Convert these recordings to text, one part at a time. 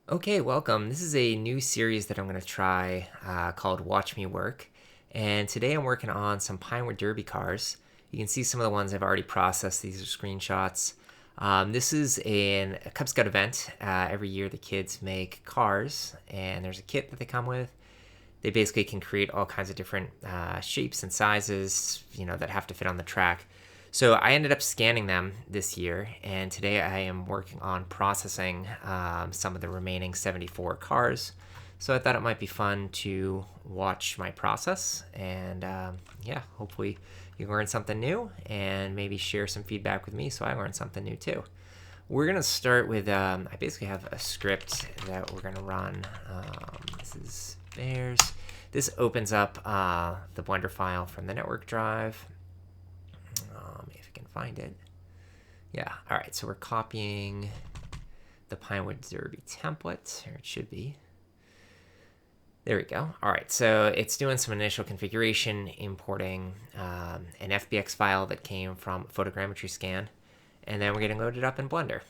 Okay, welcome. This is a new series that I'm going to try called Watch Me Work. And today I'm working on some Pinewood Derby cars. You can see some of the ones I've already processed. These are screenshots. This is a Cub Scout event. Every year the kids make cars, and there's a kit that they come with. They basically can create all kinds of different shapes and sizes, that have to fit on the track. So I ended up scanning them this year, and today I am working on processing some of the remaining 74 cars. So I thought it might be fun to watch my process, and yeah, hopefully you learn something new and maybe share some feedback with me so I learn something new too. We're going to start with, I basically have a script that we're going to run. This is theirs. This opens up the Blender file from the network drive. If I can find it. Yeah, all right, so we're copying the Pinewood Derby template, or it should be. There we go. All right, so it's doing some initial configuration, importing an FBX file that came from photogrammetry scan, and then we're getting loaded up in Blender.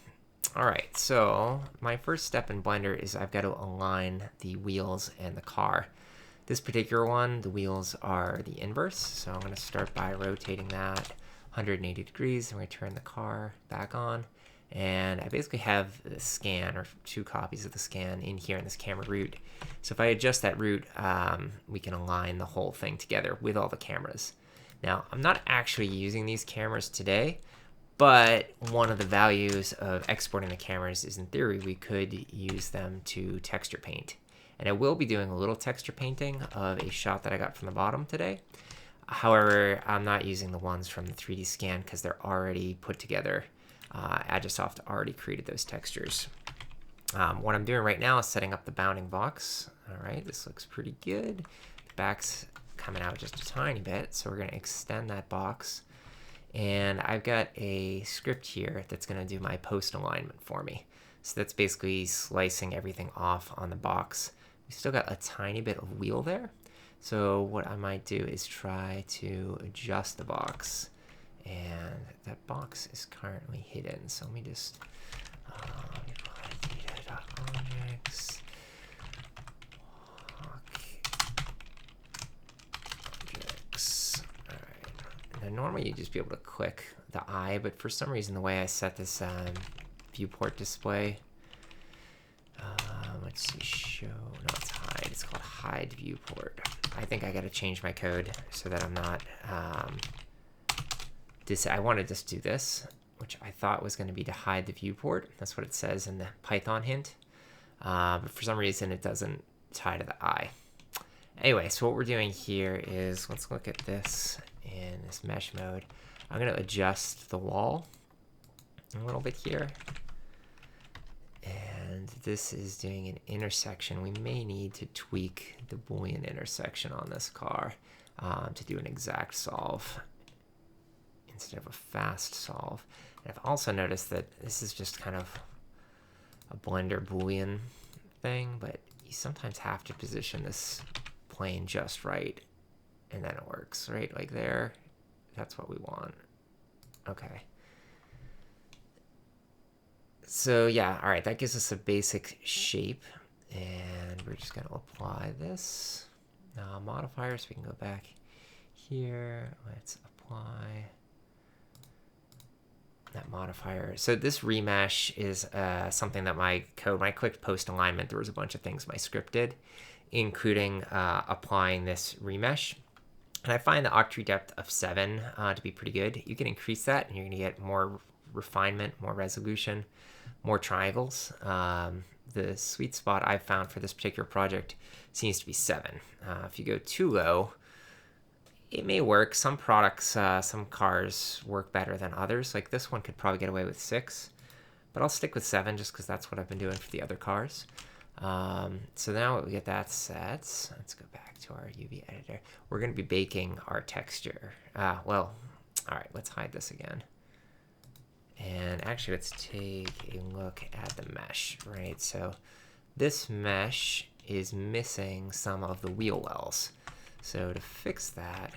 All right, so my first step in Blender is I've got to align the wheels and the car. This particular one, the wheels are the inverse, so I'm going to start by rotating that 180 degrees, and we turn the car back on. And I basically have the scan, or two copies of the scan, in here in this camera root. So if I adjust that root, we can align the whole thing together with all the cameras. Now, I'm not actually using these cameras today, but one of the values of exporting the cameras is, in theory, we could use them to texture paint. And I will be doing a little texture painting of a shot that I got from the bottom today. However, I'm not using the ones from the 3D scan because they're already put together. Agisoft already created those textures. What I'm doing right now is setting up the bounding box. All right, this looks pretty good. The back's coming out just a tiny bit, so we're going to extend that box. And I've got a script here that's going to do my post alignment for me. So that's basically slicing everything off on the box. We still got a tiny bit of wheel there. So what I might do is try to adjust the box. And that box is currently hidden. So let me just data.objects. Objects. All right. Now normally you'd just be able to click the eye, but for some reason the way I set this viewport display, let's see, show, no, it's hide. It's called hide viewport. I think I got to change my code so that I'm not I want to just do this, which I thought was going to be to hide the viewport. That's what it says in the Python hint. But for some reason, it doesn't tie to the eye. Anyway, so what we're doing here is, let's look at this in this mesh mode. I'm going to adjust the wall a little bit here. And this is doing an intersection. We may need to tweak the Boolean intersection on this car to do an exact solve instead of a fast solve. And I've also noticed that this is just kind of a Blender Boolean thing, but you sometimes have to position this plane just right, and then it works, right? Like there, that's what we want. Okay. So yeah, all right, that gives us a basic shape, and we're just going to apply this modifier, so we can go back here. Let's apply that modifier. So this remesh is something that my code, when I clicked post alignment, there was a bunch of things my script did, including applying this remesh. And I find the octree depth of 7 to be pretty good. You can increase that, and you're going to get more refinement, more resolution, more triangles. The sweet spot I've found for this particular project seems to be 7. If you go too low, it may work. Some products, some cars work better than others. Like this one could probably get away with 6, but I'll stick with 7 just because that's what I've been doing for the other cars. So now we get that set. Let's go back to our UV editor. We're going to be baking our texture. Well, all right, let's hide this again. And actually, let's take a look at the mesh, right? So this mesh is missing some of the wheel wells. So to fix that,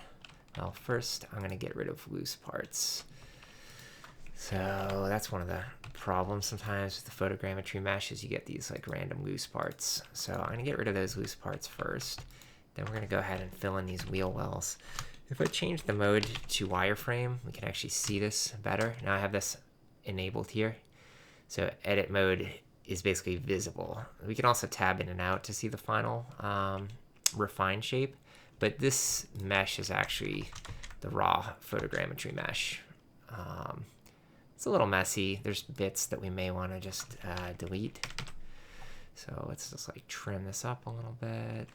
well, first I'm going to get rid of loose parts. So that's one of the problem sometimes with the photogrammetry mesh is you get these like random loose parts. So I'm gonna get rid of those loose parts first. Then we're gonna go ahead and fill in these wheel wells. If I change the mode to wireframe, we can actually see this better. Now I have this enabled here. So edit mode is basically visible. We can also tab in and out to see the final refined shape, but this mesh is actually the raw photogrammetry mesh. It's a little messy. There's bits that we may want to just delete. So let's just like trim this up a little bit.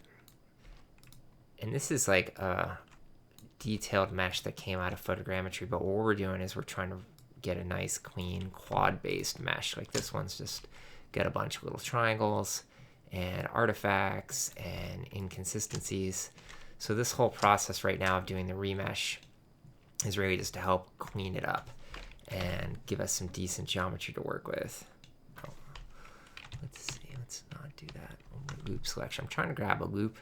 And this is like a detailed mesh that came out of photogrammetry, but what we're doing is we're trying to get a nice clean quad-based mesh. Like this one's just got a bunch of little triangles and artifacts and inconsistencies. So this whole process right now of doing the remesh is really just to help clean it up and give us some decent geometry to work with. Oh, let's see, let's not do that. Loop selection. I'm trying to grab a loop.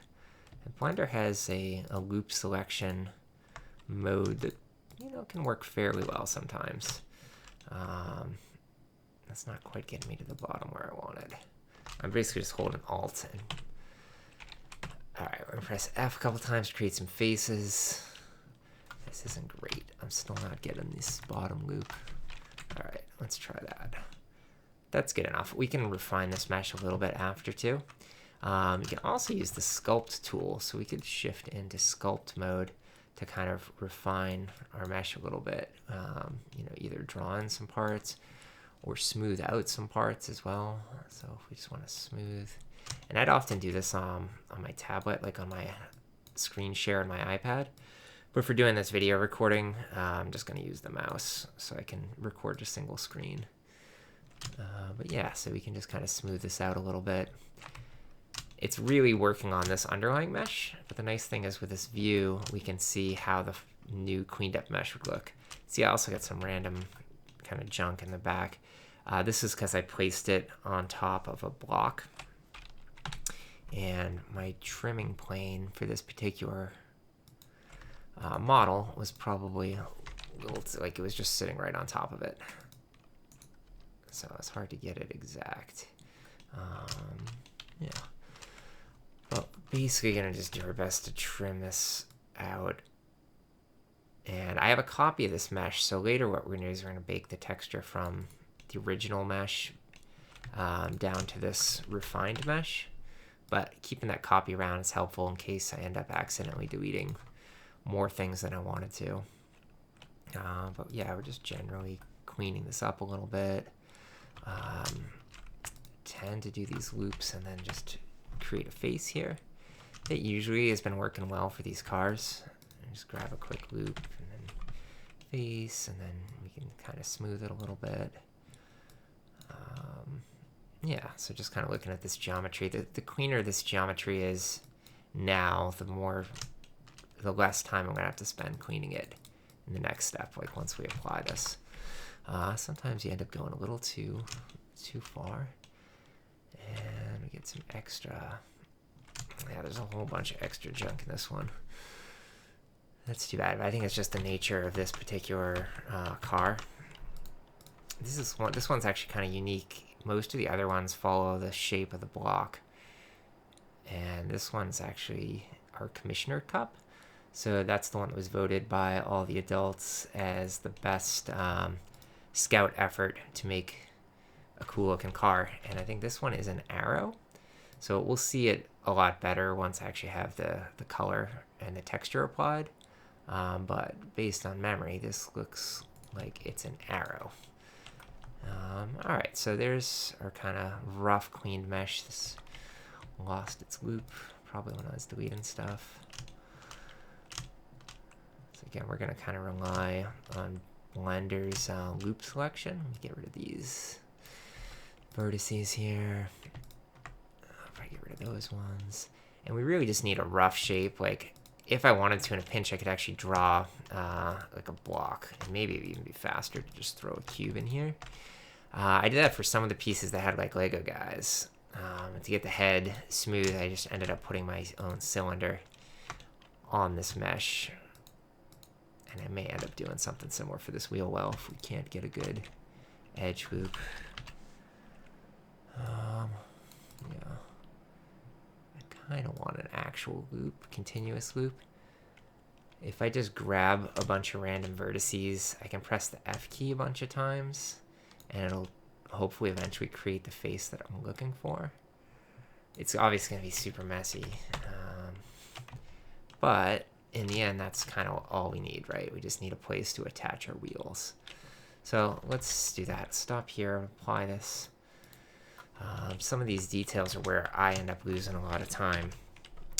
And Blender has a loop selection mode that, you know, can work fairly well sometimes. That's not quite getting me to the bottom where I wanted. I'm basically just holding Alt and alright, we're gonna press F a couple times to create some faces. This isn't great. I'm still not getting this bottom loop. Alright, let's try that. That's good enough. We can refine this mesh a little bit after too. You can also use the sculpt tool, so we could shift into sculpt mode to kind of refine our mesh a little bit. You know, either draw in some parts or smooth out some parts as well. So if we just want to smooth, and I'd often do this on my tablet, like on my screen share on my iPad. But for doing this video recording, I'm just going to use the mouse so I can record just single screen. But yeah, so we can just kind of smooth this out a little bit. It's really working on this underlying mesh, but the nice thing is with this view, we can see how the new cleaned up mesh would look. See, I also got some random kind of junk in the back. This is because I placed it on top of a block, and my trimming plane for this particular model was probably a little, like it was just sitting right on top of it. So it's hard to get it exact. Yeah. Well, basically gonna just do our best to trim this out. And I have a copy of this mesh, so later what we're gonna do is we're gonna bake the texture from the original mesh down to this refined mesh. But keeping that copy around is helpful in case I end up accidentally deleting more things than I wanted to. But yeah, we're just generally cleaning this up a little bit. Tend to do these loops and then just create a face here. It usually has been working well for these cars. Just grab a quick loop and then face, and then we can kind of smooth it a little bit. Yeah, so just kind of looking at this geometry. The cleaner this geometry is now, the less time I'm gonna have to spend cleaning it in the next step, like once we apply this. Sometimes you end up going a little too far, and we get some extra. Yeah, there's a whole bunch of extra junk in this one. That's too bad, but I think it's just the nature of this particular car. This one's actually kind of unique. Most of the other ones follow the shape of the block, and this one's actually our Commissioner Cup. So that's the one that was voted by all the adults as the best scout effort to make a cool looking car. And I think this one is an arrow. So we'll see it a lot better once I actually have the color and the texture applied. But based on memory, this looks like it's an arrow. All right, so there's our kind of rough cleaned mesh. This lost its loop, probably when I was deleting stuff. So again, we're gonna kind of rely on Blender's loop selection. Let me get rid of these vertices here. I'll probably get rid of those ones. And we really just need a rough shape. Like if I wanted to in a pinch, I could actually draw like a block, and maybe it'd even be faster to just throw a cube in here. I did that for some of the pieces that had like Lego guys. To get the head smooth, I just ended up putting my own cylinder on this mesh. And I may end up doing something similar for this wheel well if we can't get a good edge loop. Yeah, I kind of want an actual loop, continuous loop. If I just grab a bunch of random vertices, I can press the F key a bunch of times, and it'll hopefully eventually create the face that I'm looking for. It's obviously going to be super messy, but in the end, that's kind of all we need, right? We just need a place to attach our wheels. So let's do that. Stop here, apply this. Some of these details are where I end up losing a lot of time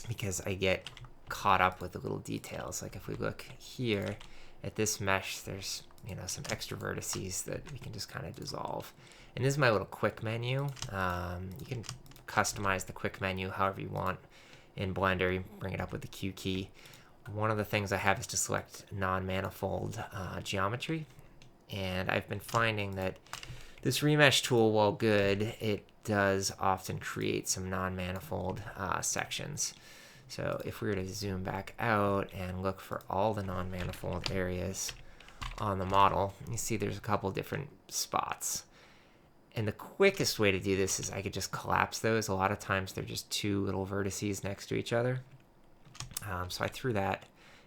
because I get caught up with the little details. Like if we look here at this mesh, there's some extra vertices that we can just kind of dissolve. And this is my little quick menu. You can customize the quick menu however you want in Blender. You bring it up with the Q key. One of the things I have is to select non-manifold geometry, and I've been finding that this remesh tool, while good, it does often create some non-manifold sections. So if we were to zoom back out and look for all the non-manifold areas on the model, you see there's a couple different spots. And the quickest way to do this is I could just collapse those. A lot of times they're just two little vertices next to each other. So I threw that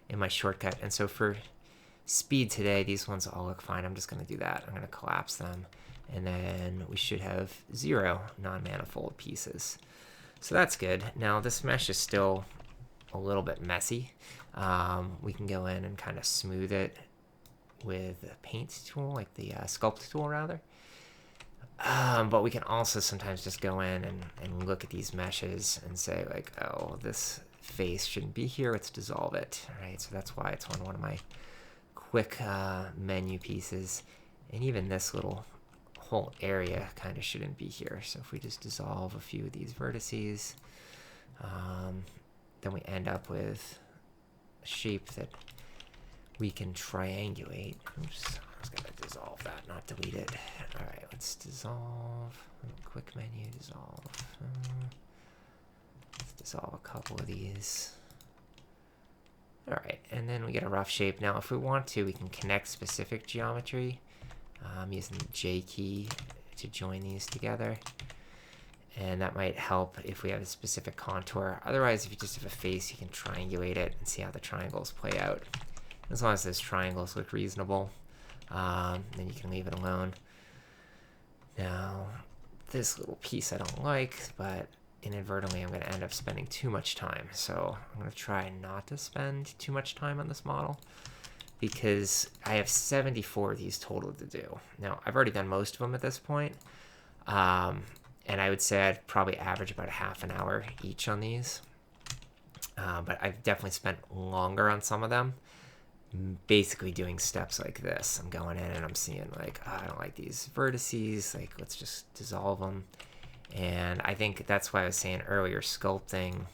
in my shortcut. And so for speed today, these ones all look fine. I'm just going to do that. I'm going to collapse them. And then we should have 0 non-manifold pieces. So that's good. Now this mesh is still a little bit messy. We can go in and kind of smooth it with a paint tool, like the sculpt tool rather. But we can also sometimes just go in and look at these meshes and say like, oh, this face shouldn't be here. Let's dissolve it, right? So that's why it's on one of my quick menu pieces. And even this little whole area kind of shouldn't be here. So if we just dissolve a few of these vertices, then we end up with a shape that we can triangulate. Oops, I was going to dissolve that, not delete it. All right, let's dissolve. Quick menu, dissolve. Let's dissolve a couple of these. All right, and then we get a rough shape. Now, if we want to, we can connect specific geometry. I'm using the J key to join these together. And that might help if we have a specific contour. Otherwise, if you just have a face, you can triangulate it and see how the triangles play out. As long as those triangles look reasonable, then you can leave it alone. Now, this little piece I don't like, but inadvertently I'm going to end up spending too much time. So I'm going to try not to spend too much time on this model, because I have 74 of these total to do. Now, I've already done most of them at this point, and I would say I'd probably average about half an hour each on these. But I've definitely spent longer on some of them, basically doing steps like this. I'm going in and I'm seeing like, oh, I don't like these vertices, like let's just dissolve them. And I think that's why I was saying earlier, sculpting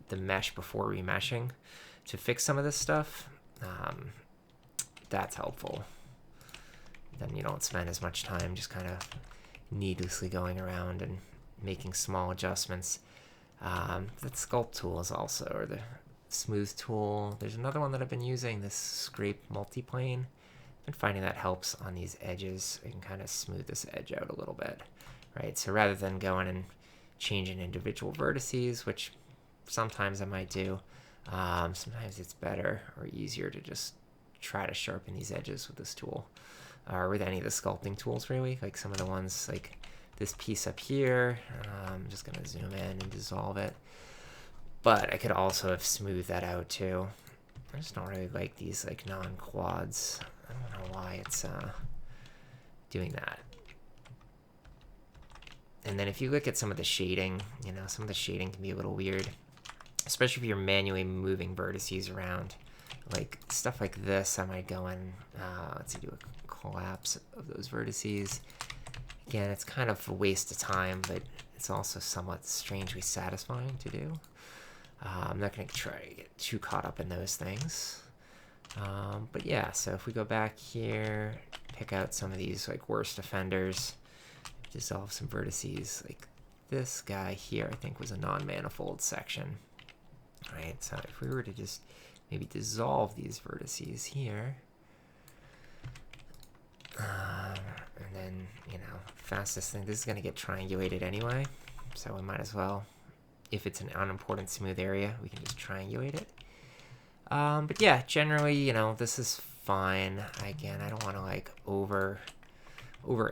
the mesh before remeshing to fix some of this stuff. That's helpful. Then you don't spend as much time just kind of needlessly going around and making small adjustments. That sculpt tool is also, or the smooth tool. There's another one that I've been using, this scrape multiplane. I've been finding that helps on these edges. I can kind of smooth this edge out a little bit, right? So rather than going and changing individual vertices, which sometimes I might do, sometimes it's better or easier to just try to sharpen these edges with this tool, or with any of the sculpting tools really, like some of the ones like this piece up here. I'm just going to zoom in and dissolve it. But I could also have smoothed that out too. I just don't really like these like non-quads. I don't know why it's doing that. And then if you look at some of the shading, some of the shading can be a little weird, especially if you're manually moving vertices around. Like stuff like this, I might go in, let's see, do a collapse of those vertices. Again, it's kind of a waste of time, but it's also somewhat strangely satisfying to do. I'm not going to try to get too caught up in those things. But yeah, so if we go back here, pick out some of these like worst offenders, dissolve some vertices. Like this guy here, I think was a non-manifold section. All right, so if we were to just maybe dissolve these vertices here, And then, you know, fastest thing, this is going to get triangulated anyway, so we might as well, if it's an unimportant smooth area, we can just triangulate it. But yeah, generally, you know, this is fine. Again, I don't want to like over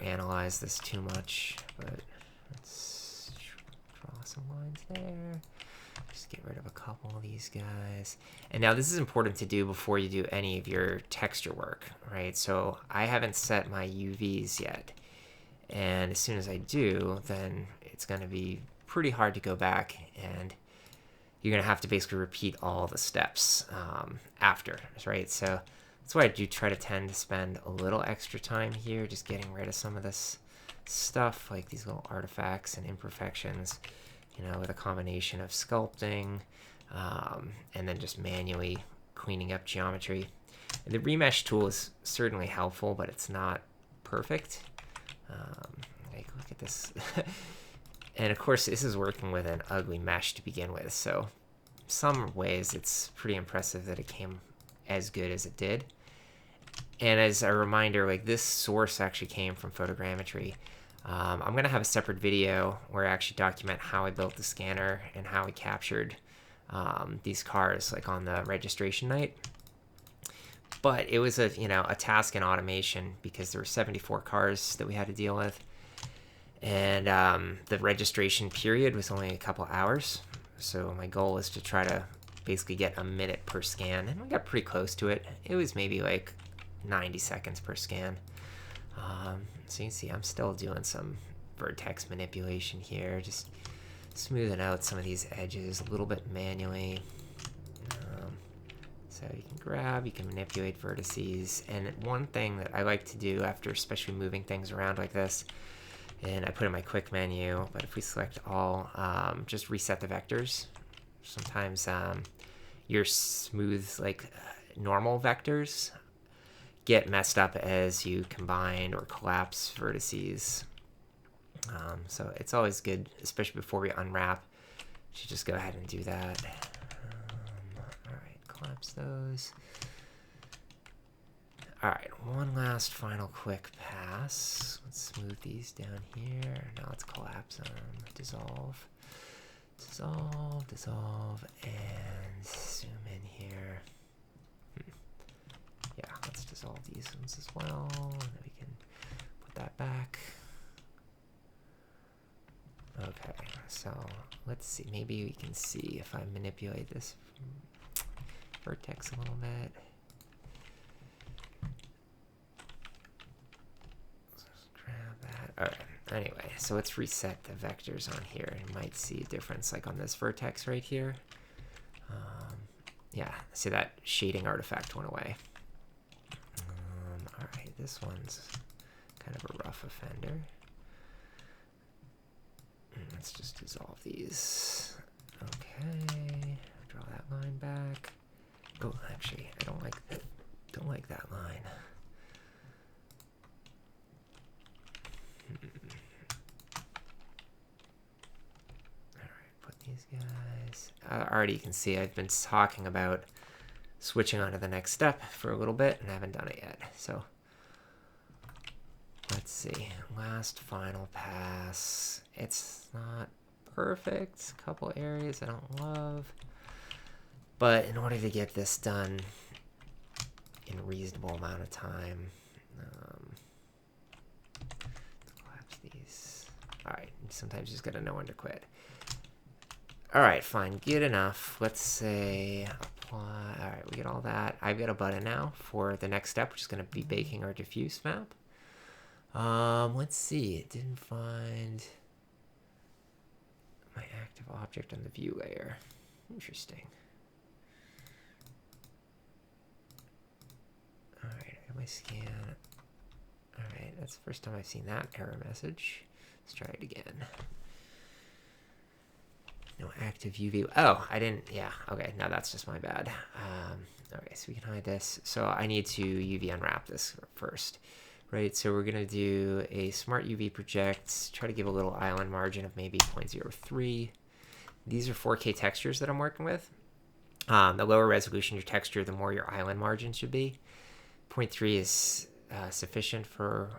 analyze this too much, but let's draw some lines there. Just get rid of a couple of these guys. And now this is important to do before you do any of your texture work, right? So I haven't set my UVs yet. And as soon as I do, then it's going to be pretty hard to go back, and you're going to have to basically repeat all the steps after, right? So that's why I do try to tend to spend a little extra time here, just getting rid of some of this stuff, like these little artifacts and imperfections, you know, with a combination of sculpting and then just manually cleaning up geometry. And the remesh tool is certainly helpful, but it's not perfect. Like, look at this. And of course, this is working with an ugly mesh to begin with, so some ways it's pretty impressive that it came as good as it did. And as a reminder, like, this source actually came from photogrammetry. I'm going to have a separate video where I actually document how I built the scanner and how I captured these cars, like on the registration night. But it was a task in automation because there were 74 cars that we had to deal with. And the registration period was only a couple hours. So my goal is to try to basically get a minute per scan. And we got pretty close to it. It was maybe like 90 seconds per scan. So you can see I'm still doing some vertex manipulation here. Just smoothing out some of these edges a little bit manually. So you can grab, you can manipulate vertices. And one thing that I like to do after especially moving things around like this, and I put in my quick menu, but if we select all, just reset the vectors. Sometimes your smooth, like normal vectors get messed up as you combine or collapse vertices. So it's always good, especially before we unwrap, to just go ahead and do that. All right, collapse those. All right, one last final quick pass. Let's smooth these down here. Now let's collapse them. Dissolve, dissolve, dissolve, and zoom in here. Yeah, let's dissolve these ones as well. And then we can put that back. Okay, so let's see. Maybe we can see if I manipulate this vertex a little bit. All right, anyway, so let's reset the vectors on here. You might see a difference like on this vertex right here. Yeah, see that shading artifact went away. All right, this one's kind of a rough offender. Let's just dissolve these. Okay, draw that line back. Oh, actually, I don't like that line. These guys. Already you can see I've been talking about switching on to the next step for a little bit and I haven't done it yet. So let's see. Last final pass. It's not perfect. A couple areas I don't love. But in order to get this done in a reasonable amount of time, collapse these. Alright, sometimes you just gotta know when to quit. Alright, fine, good enough. Let's say apply. Alright, we get all that. I've got a button now for the next step, which is going to be baking our diffuse map. Let's see, it didn't find my active object on the view layer. Interesting. Alright, I got my scan. Alright, that's the first time I've seen that error message. Let's try it again. No active UV. Oh, I didn't. Yeah. Okay. No, that's just my bad. Okay, so we can hide this. So I need to UV unwrap this first, right? So we're gonna do a smart UV project. Try to give a little island margin of maybe 0.03. These are 4K textures that I'm working with. The lower resolution your texture, the more your island margin should be. 0.3 is sufficient for,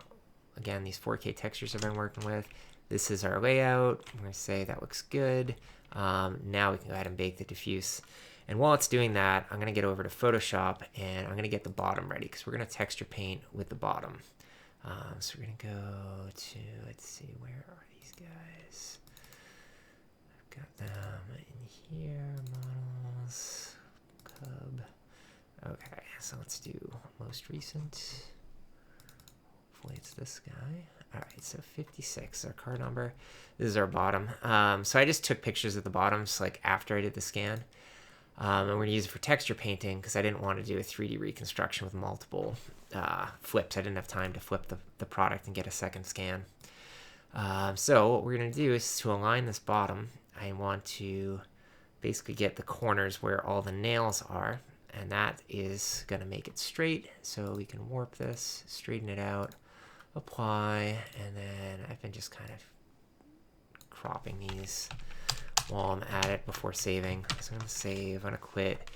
again, these 4K textures I've been working with. This is our layout. I'm going to say that looks good. Now we can go ahead and bake the diffuse. And while it's doing that, I'm going to get over to Photoshop and I'm going to get the bottom ready because we're going to texture paint with the bottom. So we're going to go to, let's see, where are these guys? I've got them in here, models, cub. Okay, so let's do most recent. Hopefully it's this guy. All right, so 56, our car number. This is our bottom. So I just took pictures of the bottoms like after I did the scan. And we're going to use it for texture painting because I didn't want to do a 3D reconstruction with multiple flips. I didn't have time to flip the product and get a second scan. So what we're going to do is to align this bottom, I want to basically get the corners where all the nails are. And that is going to make it straight. So we can warp this, straighten it out, apply, and then I've been just kind of cropping these while I'm at it before saving. So I'm going to save, I'm going to quit.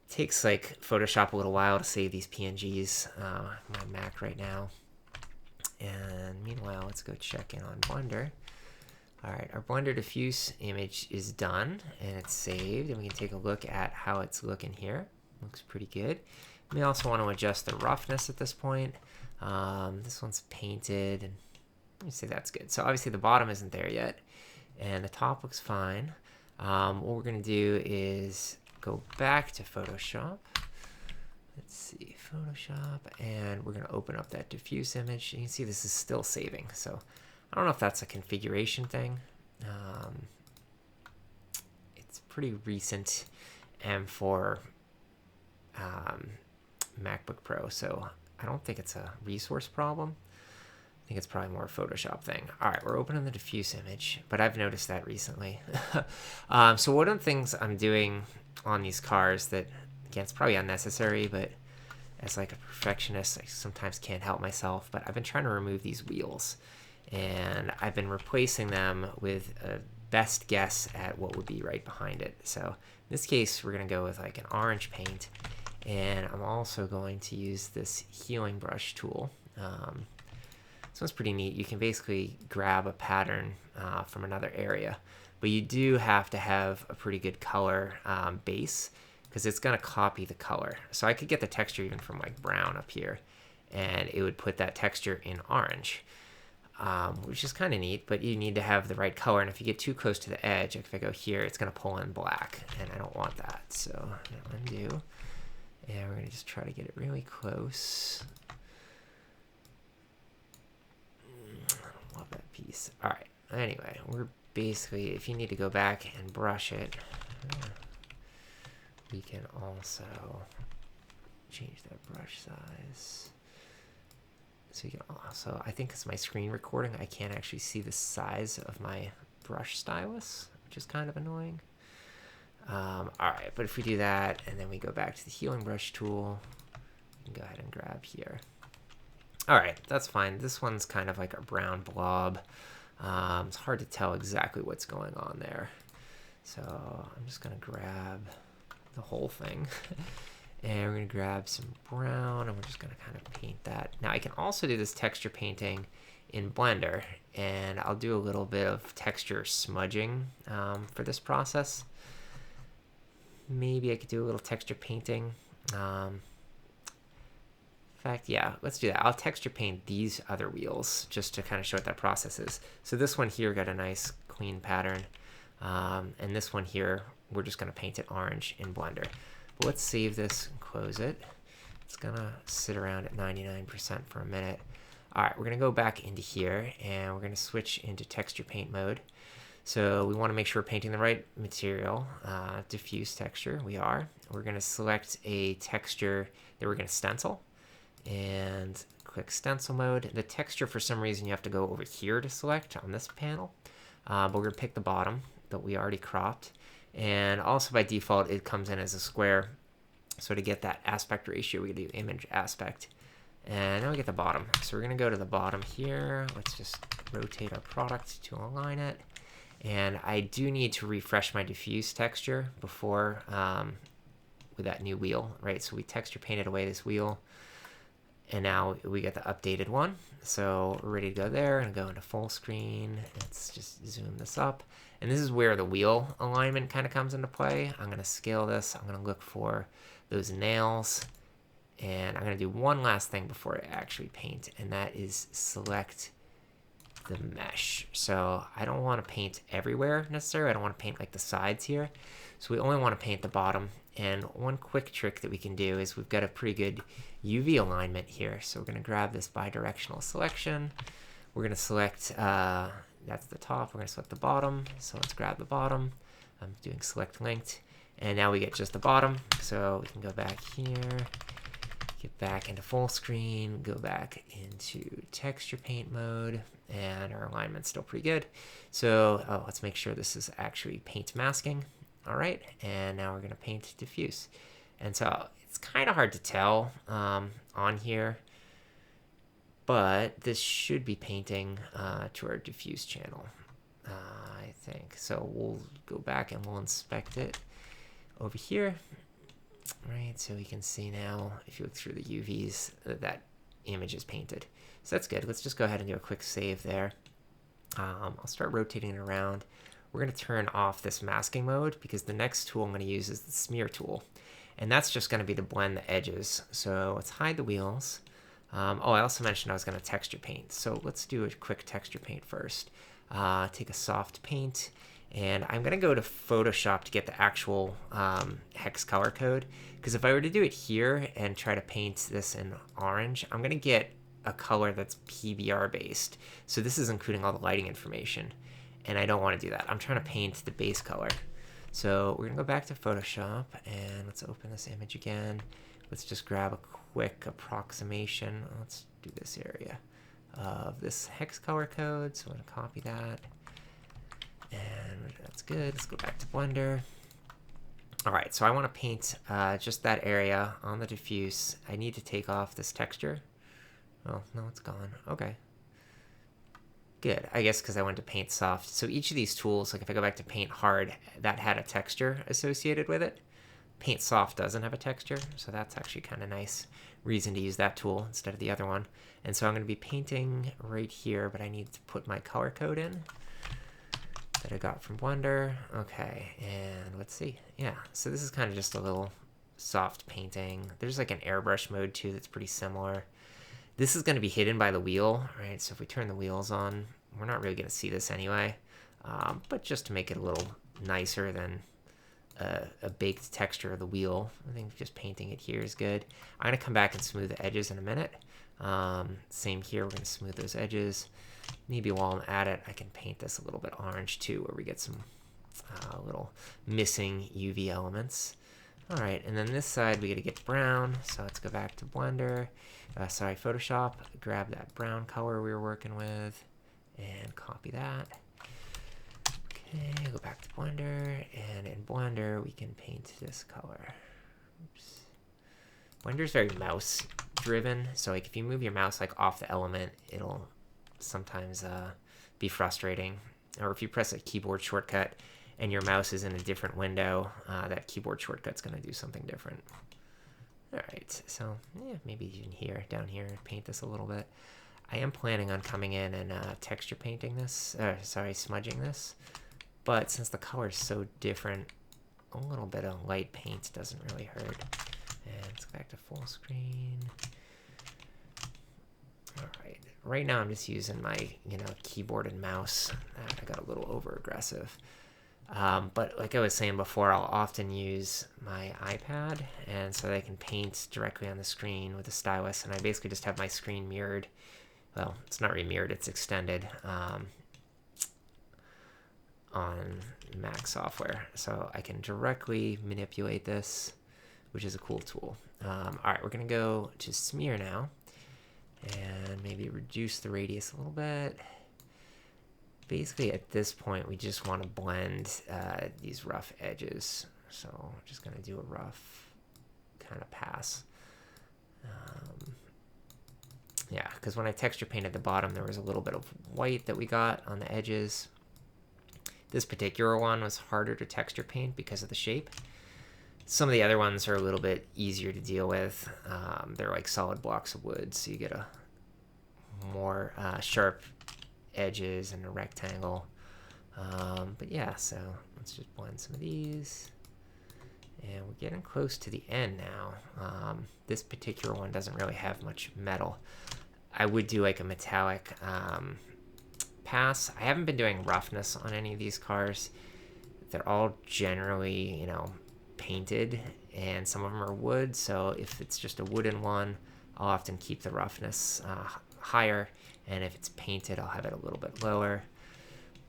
It takes like Photoshop a little while to save these PNGs on my Mac right now. And meanwhile, let's go check in on Blender. All right, our Blender diffuse image is done and it's saved, and we can take a look at how it's looking here. Looks pretty good. We also want to adjust the roughness at this point. This one's painted, and let me say that's good. So obviously the bottom isn't there yet, and the top looks fine. What we're going to do is go back to Photoshop. Let's see, Photoshop, and we're going to open up that diffuse image. You can see this is still saving, so I don't know if that's a configuration thing. It's pretty recent, and for MacBook Pro, so I don't think it's a resource problem. I think it's probably more a Photoshop thing. All right, we're opening the diffuse image, but I've noticed that recently. So one of the things I'm doing on these cars that, again, it's probably unnecessary, but as like a perfectionist, I sometimes can't help myself, but I've been trying to remove these wheels, and I've been replacing them with a best guess at what would be right behind it. So in this case, we're going to go with like an orange paint. And I'm also going to use this healing brush tool. So it's pretty neat. You can basically grab a pattern from another area, but you do have to have a pretty good color base because it's going to copy the color. So I could get the texture even from like brown up here, and it would put that texture in orange, which is kind of neat, but you need to have the right color. And if you get too close to the edge, like if I go here, it's going to pull in black, and I don't want that. So I'm going to undo. And we're going to just try to get it really close. I love that piece. All right. Anyway, we're basically, if you need to go back and brush it, we can also change that brush size. So you can also, I think it's my screen recording, I can't actually see the size of my brush stylus, which is kind of annoying. All right, but if we do that, and then we go back to the healing brush tool, we can go ahead and grab here. All right, that's fine. This one's kind of like a brown blob. It's hard to tell exactly what's going on there. So I'm just gonna grab the whole thing, and we're gonna grab some brown, and we're just gonna kind of paint that. Now I can also do this texture painting in Blender, and I'll do a little bit of texture smudging for this process. Maybe I could do a little texture painting. In fact, yeah, let's do that. I'll texture paint these other wheels just to kind of show what that process is. So this one here got a nice clean pattern. And this one here, we're just going to paint it orange in Blender. But let's save this and close it. It's going to sit around at 99% for a minute. All right, we're going to go back into here, and we're going to switch into texture paint mode. So we want to make sure we're painting the right material, diffuse texture, we are. We're going to select a texture that we're going to stencil, and click stencil mode. The texture, for some reason, you have to go over here to select on this panel, but we're going to pick the bottom that we already cropped. And also by default, it comes in as a square. So to get that aspect ratio, we do image aspect. And now we get the bottom. So we're going to go to the bottom here. Let's just rotate our product to align it. And I do need to refresh my diffuse texture before with that new wheel, right? So we texture painted away this wheel, And now we get the updated one. So we're ready to go there and go into full screen. Let's just zoom this up. And this is where the wheel alignment kind of comes into play. I'm going to scale this. I'm going to look for those nails. And I'm going to do one last thing before I actually paint. And that is select the mesh. So I don't want to paint everywhere necessarily. I don't want to paint like the sides here. So we only want to paint the bottom. And one quick trick that we can do is we've got a pretty good UV alignment here. So we're going to grab this bidirectional selection. We're going to select, that's the top. We're going to select the bottom. So let's grab the bottom. I'm doing select linked. And now we get just the bottom. So we can go back here, get back into full screen, go back into texture paint mode, and our alignment's still pretty good. So let's make sure this is actually paint masking. All right, and now we're gonna paint diffuse. And so it's kind of hard to tell on here, but this should be painting to our diffuse channel, I think. So we'll go back and we'll inspect it over here. Right, so we can see now, if you look through the UVs, that image is painted. So that's good. Let's just go ahead and do a quick save there. I'll start rotating it around. We're going to turn off this masking mode because the next tool I'm going to use is the smear tool. And that's just going to be to blend the edges. So let's hide the wheels. I also mentioned I was going to texture paint. So let's do a quick texture paint first. Take a soft paint. And I'm going to go to Photoshop to get the actual hex color code. Because if I were to do it here and try to paint this in orange, I'm going to get a color that's PBR based. So this is including all the lighting information. And I don't want to do that. I'm trying to paint the base color. So we're going to go back to Photoshop and let's open this image again. Let's just grab a quick approximation. Let's do this area of this hex color code. So I'm going to copy that. And that's good. Let's go back to Blender. All right, so I want to paint just that area on the diffuse. I need to take off this texture. Oh, no, it's gone. Okay. Good, I guess because I wanted to paint soft. So each of these tools, like if I go back to paint hard, that had a texture associated with it. Paint soft doesn't have a texture, so that's actually kind of nice reason to use that tool instead of the other one. And so I'm going to be painting right here, but I need to put my color code in that I got from Blender. Okay, and let's see. Yeah, so this is kind of just a little soft painting. There's like an airbrush mode too that's pretty similar. This is going to be hidden by the wheel, right? So if we turn the wheels on, we're not really going to see this anyway. But just to make it a little nicer than a baked texture of the wheel, I think just painting it here is good. I'm going to come back and smooth the edges in a minute. Same here, we're going to smooth those edges. Maybe while I'm at it, I can paint this a little bit orange too, where we get some little missing UV elements. All right, and then this side we got to get brown, so let's go back to Blender. Sorry, Photoshop. Grab that brown color we were working with and copy that. Okay, go back to Blender, and in Blender we can paint this color. Oops. Blender's very mouse driven, so like if you move your mouse like off the element, it'll sometimes be frustrating. Or if you press a keyboard shortcut and your mouse is in a different window, that keyboard shortcut's going to do something different. All right, so yeah, maybe even here, down here, paint this a little bit. I am planning on coming in and texture painting this, smudging this. But since the color is so different, a little bit of light paint doesn't really hurt. And let's go back to full screen. All right, right now I'm just using my, keyboard and mouse. I got a little over aggressive. But like I was saying before, I'll often use my iPad, and so that I can paint directly on the screen with a stylus, and I basically just have my screen mirrored. Well, it's not really mirrored, it's extended on Mac software. So I can directly manipulate this, which is a cool tool. All right, we're going to go to smear now, and maybe reduce the radius a little bit. Basically, at this point, we just want to blend these rough edges. So I'm just going to do a rough kind of pass. Yeah, because when I texture painted the bottom, there was a little bit of white that we got on the edges. This particular one was harder to texture paint because of the shape. Some of the other ones are a little bit easier to deal with. They're like solid blocks of wood, so you get a more sharp edges and a rectangle. But yeah, so let's just blend some of these. And we're getting close to the end now. This particular one doesn't really have much metal. I would do like a metallic pass. I haven't been doing roughness on any of these cars. They're all generally, painted, and some of them are wood. So if it's just a wooden one, I'll often keep the roughness higher. And if it's painted, I'll have it a little bit lower.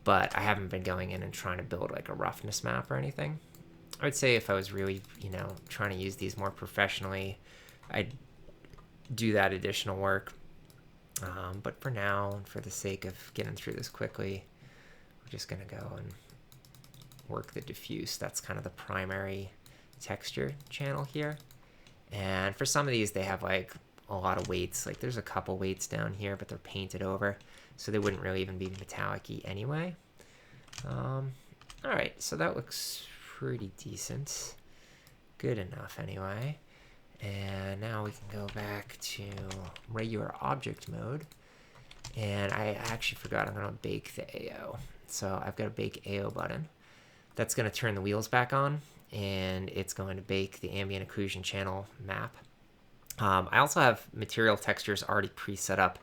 But I haven't been going in and trying to build like a roughness map or anything. I would say if I was really, trying to use these more professionally, I'd do that additional work. But for now, and for the sake of getting through this quickly, we're just going to go and work the diffuse. That's kind of the primary texture channel here. And for some of these, they have like a lot of weights. Like there's a couple weights down here, but they're painted over, so they wouldn't really even be metallic-y anyway. All right, so that looks pretty decent. Good enough anyway. And now we can go back to regular object mode. And I actually forgot I'm going to bake the AO. So I've got a bake AO button. That's going to turn the wheels back on, and it's going to bake the ambient occlusion channel map. I also have material textures already preset up.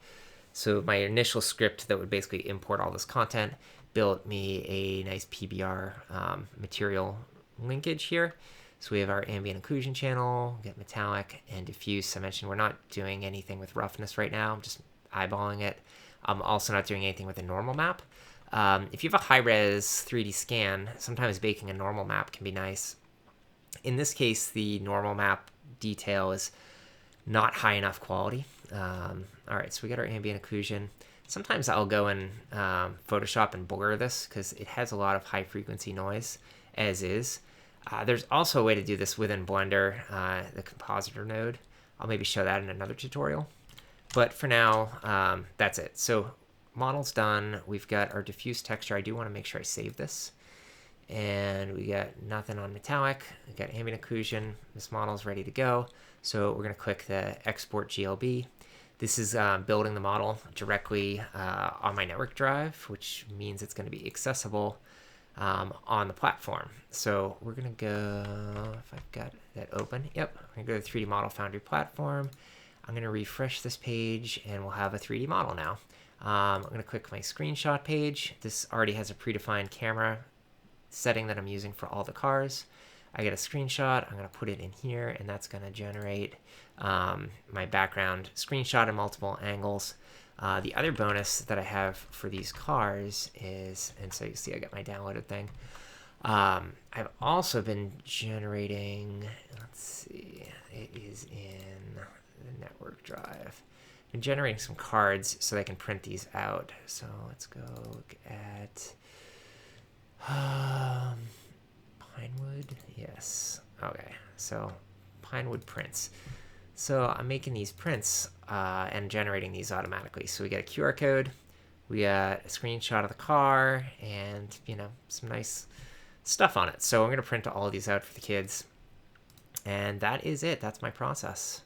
So my initial script that would basically import all this content built me a nice PBR material linkage here. So we have our ambient occlusion channel, get metallic and diffuse. I mentioned we're not doing anything with roughness right now. I'm just eyeballing it. I'm also not doing anything with a normal map. If you have a high-res 3D scan, sometimes baking a normal map can be nice. In this case, the normal map detail is not high enough quality. All right, so we got our ambient occlusion. Sometimes I'll go in Photoshop and blur this because it has a lot of high-frequency noise, as is. There's also a way to do this within Blender, the compositor node. I'll maybe show that in another tutorial. But for now, that's it. So model's done. We've got our diffuse texture. I do want to make sure I save this. And we got nothing on metallic. We got ambient occlusion. This model's ready to go. So we're going to click the export GLB. This is building the model directly on my network drive, which means it's going to be accessible on the platform. So we're going to go, if I've got that open, yep, I'm going to go to the 3D Model Foundry platform. I'm going to refresh this page and we'll have a 3D model now. I'm going to click my screenshot page. This already has a predefined camera setting that I'm using for all the cars. I get a screenshot, I'm going to put it in here, and that's going to generate my background screenshot in multiple angles. The other bonus that I have for these cars is, and so you see I got my downloaded thing, I've also been generating, let's see, it is in the network drive. I've been generating some cards so I can print these out. So let's go look at Pinewood. Yes. Okay. So Pinewood prints. So I'm making these prints and generating these automatically. So we got a QR code, we got a screenshot of the car, and some nice stuff on it. So I'm going to print all of these out for the kids. And that is it. That's my process.